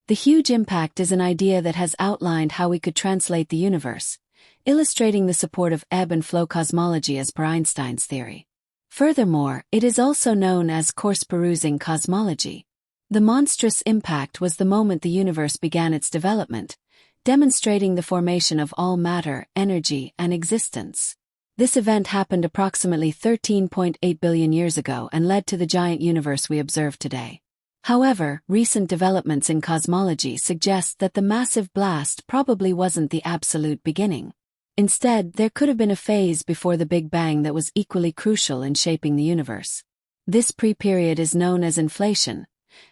The huge impact is an idea that has outlined how we could translate the universe, illustrating the support of ebb and flow cosmology as per Einstein's theory. Furthermore, it is also known as course-perusing cosmology. The monstrous impact was the moment the universe began its development, demonstrating the formation of all matter, energy, and existence. This event happened approximately 13.8 billion years ago and led to the giant universe we observe today. However, recent developments in cosmology suggest that the massive blast probably wasn't the absolute beginning. Instead, there could have been a phase before the Big Bang that was equally crucial in shaping the universe. This pre-period is known as inflation,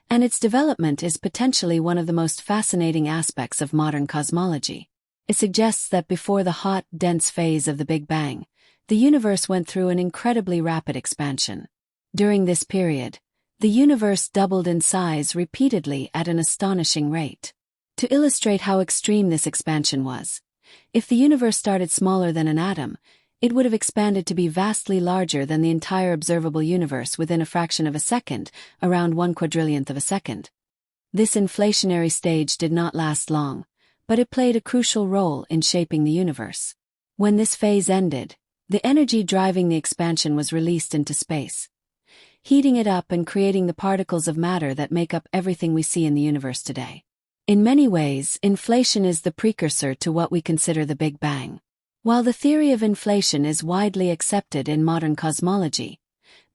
and its development is potentially one of the most fascinating aspects of modern cosmology. It suggests that before the hot, dense phase of the Big Bang, the universe went through an incredibly rapid expansion. During this period, the universe doubled in size repeatedly at an astonishing rate. To illustrate how extreme this expansion was, if the universe started smaller than an atom, it would have expanded to be vastly larger than the entire observable universe within a fraction of a second, around 1/4,000,000th of a second. This inflationary stage did not last long, but it played a crucial role in shaping the universe. When this phase ended, the energy driving the expansion was released into space, heating it up and creating the particles of matter that make up everything we see in the universe today. In many ways, inflation is the precursor to what we consider the Big Bang. While the theory of inflation is widely accepted in modern cosmology,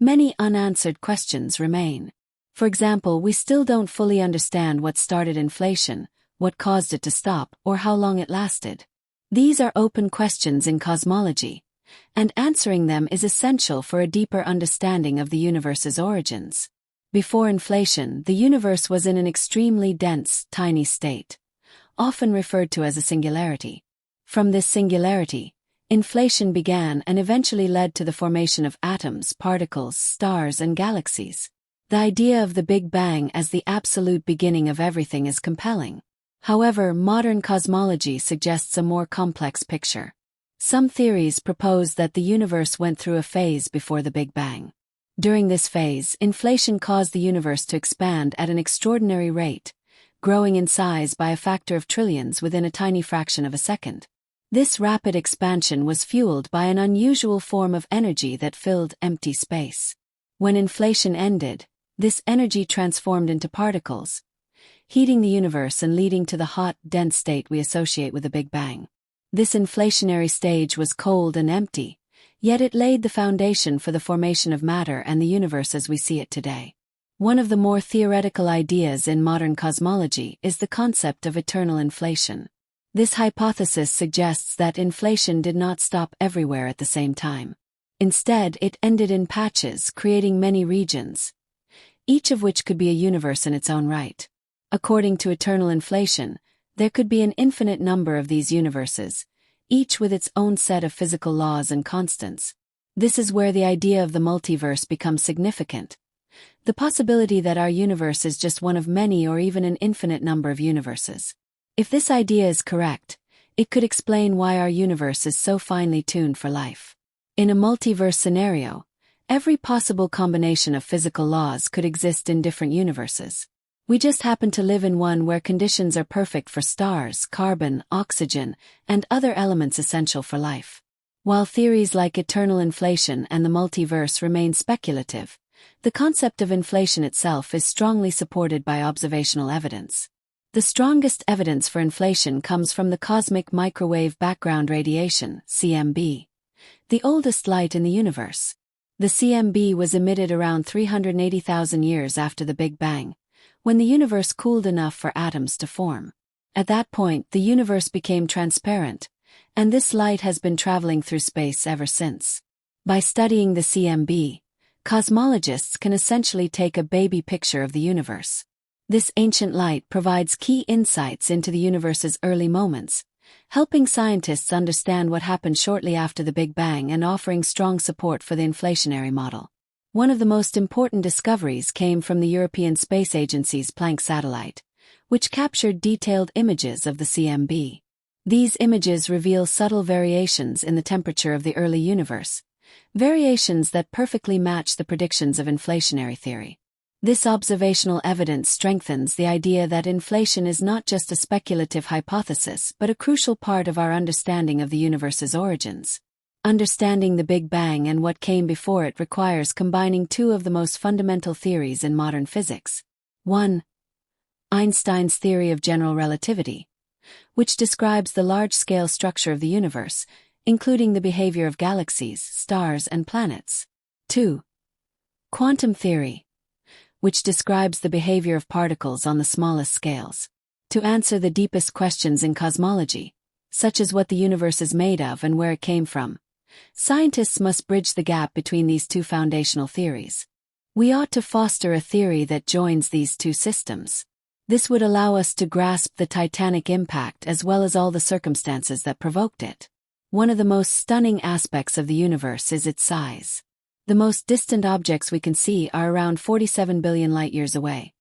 many unanswered questions remain. For example, we still don't fully understand what started inflation, what caused it to stop, or how long it lasted. These are open questions in cosmology, and answering them is essential for a deeper understanding of the universe's origins. Before inflation, the universe was in an extremely dense, tiny state, often referred to as a singularity. From this singularity, inflation began and eventually led to the formation of atoms, particles, stars, and galaxies. The idea of the Big Bang as the absolute beginning of everything is compelling. However, modern cosmology suggests a more complex picture. Some theories propose that the universe went through a phase before the Big Bang. During this phase, inflation caused the universe to expand at an extraordinary rate, growing in size by a factor of trillions within a tiny fraction of a second. This rapid expansion was fueled by an unusual form of energy that filled empty space. When inflation ended, this energy transformed into particles, heating the universe and leading to the hot, dense state we associate with the Big Bang. This inflationary stage was cold and empty, yet it laid the foundation for the formation of matter and the universe as we see it today. One of the more theoretical ideas in modern cosmology is the concept of eternal inflation. This hypothesis suggests that inflation did not stop everywhere at the same time. Instead, it ended in patches, creating many regions, each of which could be a universe in its own right. According to eternal inflation, there could be an infinite number of these universes, each with its own set of physical laws and constants. This is where the idea of the multiverse becomes significant. The possibility that our universe is just one of many or even an infinite number of universes. If this idea is correct, it could explain why our universe is so finely tuned for life. In a multiverse scenario, every possible combination of physical laws could exist in different universes. We just happen to live in one where conditions are perfect for stars, carbon, oxygen, and other elements essential for life. While theories like eternal inflation and the multiverse remain speculative, the concept of inflation itself is strongly supported by observational evidence. The strongest evidence for inflation comes from the cosmic microwave background radiation, CMB, the oldest light in the universe. The CMB was emitted around 380,000 years after the Big Bang, when the universe cooled enough for atoms to form. At that point, the universe became transparent, and this light has been traveling through space ever since. By studying the CMB, cosmologists can essentially take a baby picture of the universe. This ancient light provides key insights into the universe's early moments, helping scientists understand what happened shortly after the Big Bang and offering strong support for the inflationary model. One of the most important discoveries came from the European Space Agency's Planck satellite, which captured detailed images of the CMB. These images reveal subtle variations in the temperature of the early universe, variations that perfectly match the predictions of inflationary theory. This observational evidence strengthens the idea that inflation is not just a speculative hypothesis but a crucial part of our understanding of the universe's origins. Understanding the Big Bang and what came before it requires combining two of the most fundamental theories in modern physics. 1. Einstein's theory of general relativity, which describes the large-scale structure of the universe, including the behavior of galaxies, stars, and planets. 2. Quantum theory, which describes the behavior of particles on the smallest scales. To answer the deepest questions in cosmology, such as what the universe is made of and where it came from, scientists must bridge the gap between these two foundational theories. We ought to foster a theory that joins these two systems. This would allow us to grasp the titanic impact as well as all the circumstances that provoked it. One of the most stunning aspects of the universe is its size. The most distant objects we can see are around 47 billion light-years away,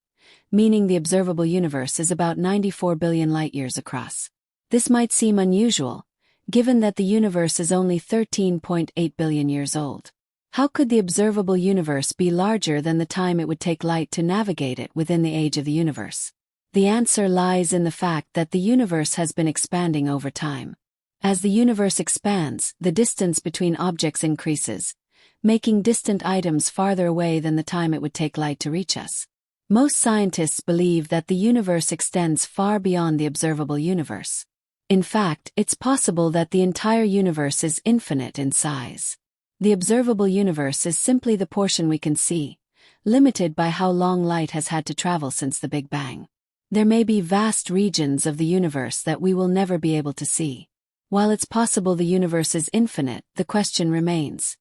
meaning the observable universe is about 94 billion light-years across. This might seem unusual, given that the universe is only 13.8 billion years old. How could the observable universe be larger than the time it would take light to navigate it within the age of the universe? The answer lies in the fact that the universe has been expanding over time. As the universe expands, the distance between objects increases, making distant items farther away than the time it would take light to reach us. Most scientists believe that the universe extends far beyond the observable universe. In fact, it's possible that the entire universe is infinite in size. The observable universe is simply the portion we can see, limited by how long light has had to travel since the Big Bang. There may be vast regions of the universe that we will never be able to see. While it's possible the universe is infinite, the question remains: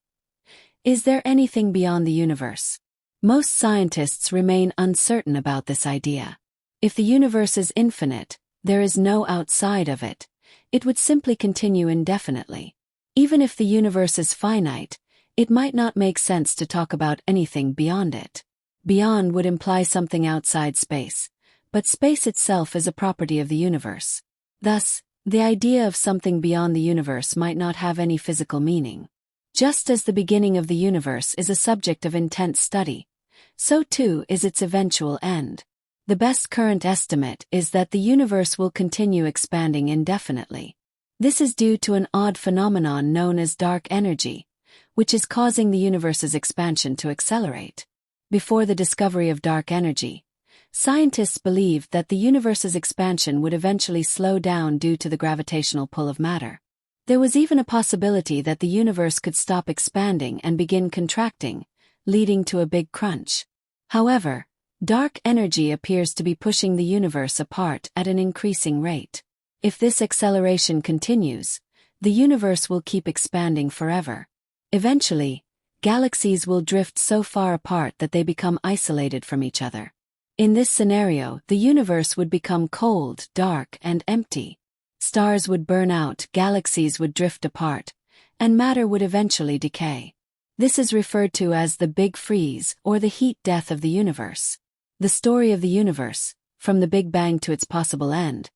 is there anything beyond the universe? Most scientists remain uncertain about this idea. If the universe is infinite, there is no outside of it. It would simply continue indefinitely. Even if the universe is finite, it might not make sense to talk about anything beyond it. Beyond would imply something outside space, but space itself is a property of the universe. Thus, the idea of something beyond the universe might not have any physical meaning. Just as the beginning of the universe is a subject of intense study, so too is its eventual end. The best current estimate is that the universe will continue expanding indefinitely. This is due to an odd phenomenon known as dark energy, which is causing the universe's expansion to accelerate. Before the discovery of dark energy, scientists believed that the universe's expansion would eventually slow down due to the gravitational pull of matter. There was even a possibility that the universe could stop expanding and begin contracting, leading to a big crunch. However, dark energy appears to be pushing the universe apart at an increasing rate. If this acceleration continues, the universe will keep expanding forever. Eventually, galaxies will drift so far apart that they become isolated from each other. In this scenario, the universe would become cold, dark, and empty. Stars would burn out, galaxies would drift apart, and matter would eventually decay. This is referred to as the Big Freeze, or the heat death of the universe. The story of the universe, from the Big Bang to its possible end,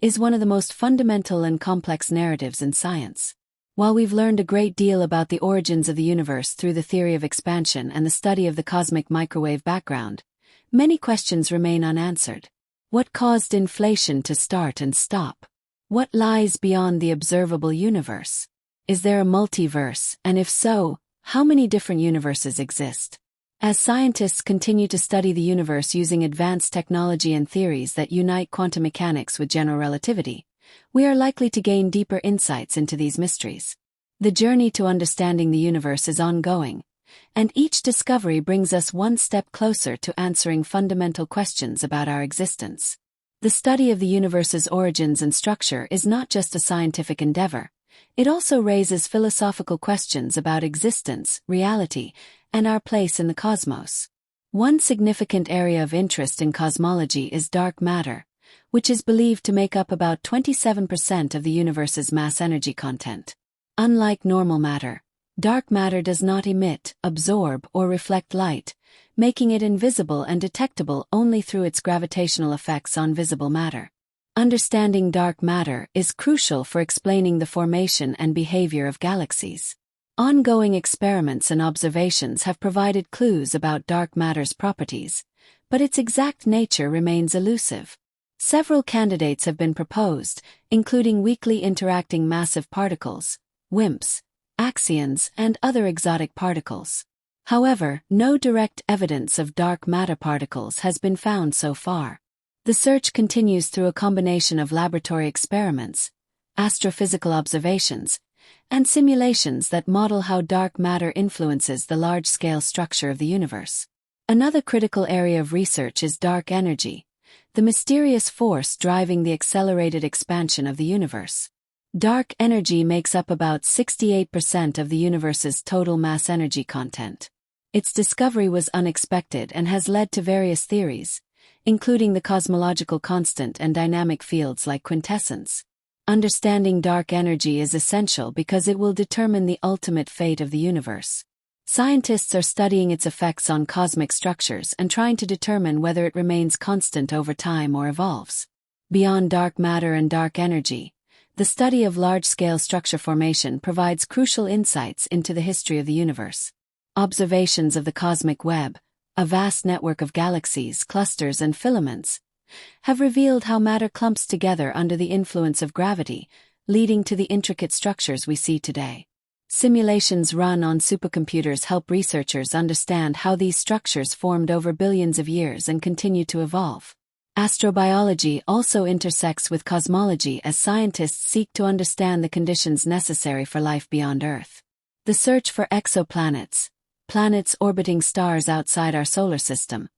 is one of the most fundamental and complex narratives in science. While we've learned a great deal about the origins of the universe through the theory of expansion and the study of the cosmic microwave background, many questions remain unanswered. What caused inflation to start and stop? What lies beyond the observable universe? Is there a multiverse, and if so, how many different universes exist? As scientists continue to study the universe using advanced technology and theories that unite quantum mechanics with general relativity, we are likely to gain deeper insights into these mysteries. The journey to understanding the universe is ongoing, and each discovery brings us one step closer to answering fundamental questions about our existence. The study of the universe's origins and structure is not just a scientific endeavor. It also raises philosophical questions about existence, reality, and our place in the cosmos. One significant area of interest in cosmology is dark matter, which is believed to make up about 27% of the universe's mass-energy content. Unlike normal matter, dark matter does not emit, absorb, or reflect light, making it invisible and detectable only through its gravitational effects on visible matter. Understanding dark matter is crucial for explaining the formation and behavior of galaxies. Ongoing experiments and observations have provided clues about dark matter's properties, but its exact nature remains elusive. Several candidates have been proposed, including weakly interacting massive particles, WIMPs, axions, and other exotic particles. However, no direct evidence of dark matter particles has been found so far. The search continues through a combination of laboratory experiments, astrophysical observations, and simulations that model how dark matter influences the large-scale structure of the universe. Another critical area of research is dark energy, the mysterious force driving the accelerated expansion of the universe. Dark energy makes up about 68% of the universe's total mass energy content. Its discovery was unexpected and has led to various theories, including the cosmological constant and dynamic fields like quintessence. Understanding dark energy is essential because it will determine the ultimate fate of the universe. Scientists are studying its effects on cosmic structures and trying to determine whether it remains constant over time or evolves. Beyond dark matter and dark energy, the study of large-scale structure formation provides crucial insights into the history of the universe. Observations of the cosmic web, a vast network of galaxies, clusters, and filaments, have revealed how matter clumps together under the influence of gravity, leading to the intricate structures we see today. Simulations run on supercomputers help researchers understand how these structures formed over billions of years and continue to evolve. Astrobiology also intersects with cosmology as scientists seek to understand the conditions necessary for life beyond Earth. The search for exoplanets, planets orbiting stars outside our solar system,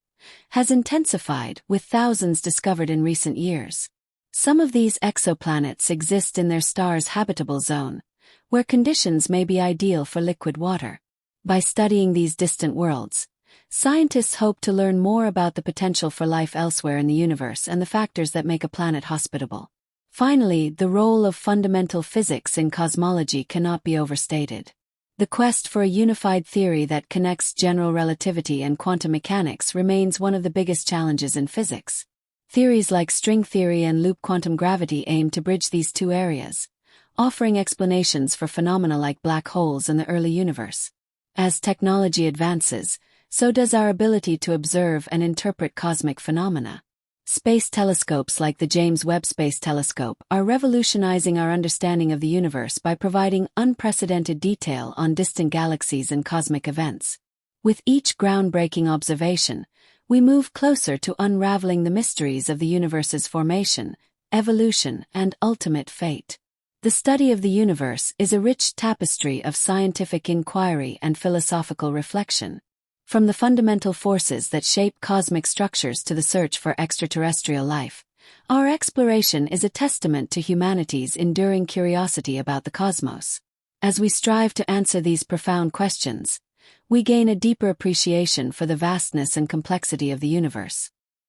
has intensified, with thousands discovered in recent years. Some of these exoplanets exist in their star's habitable zone, where conditions may be ideal for liquid water. By studying these distant worlds, scientists hope to learn more about the potential for life elsewhere in the universe and the factors that make a planet hospitable. Finally, the role of fundamental physics in cosmology cannot be overstated. The quest for a unified theory that connects general relativity and quantum mechanics remains one of the biggest challenges in physics. Theories like string theory and loop quantum gravity aim to bridge these two areas, offering explanations for phenomena like black holes in the early universe. As technology advances, so does our ability to observe and interpret cosmic phenomena. Space telescopes like the James Webb Space Telescope are revolutionizing our understanding of the universe by providing unprecedented detail on distant galaxies and cosmic events. With each groundbreaking observation, we move closer to unraveling the mysteries of the universe's formation, evolution, and ultimate fate. The study of the universe is a rich tapestry of scientific inquiry and philosophical reflection. From the fundamental forces that shape cosmic structures to the search for extraterrestrial life, our exploration is a testament to humanity's enduring curiosity about the cosmos. As we strive to answer these profound questions, we gain a deeper appreciation for the vastness and complexity of the universe.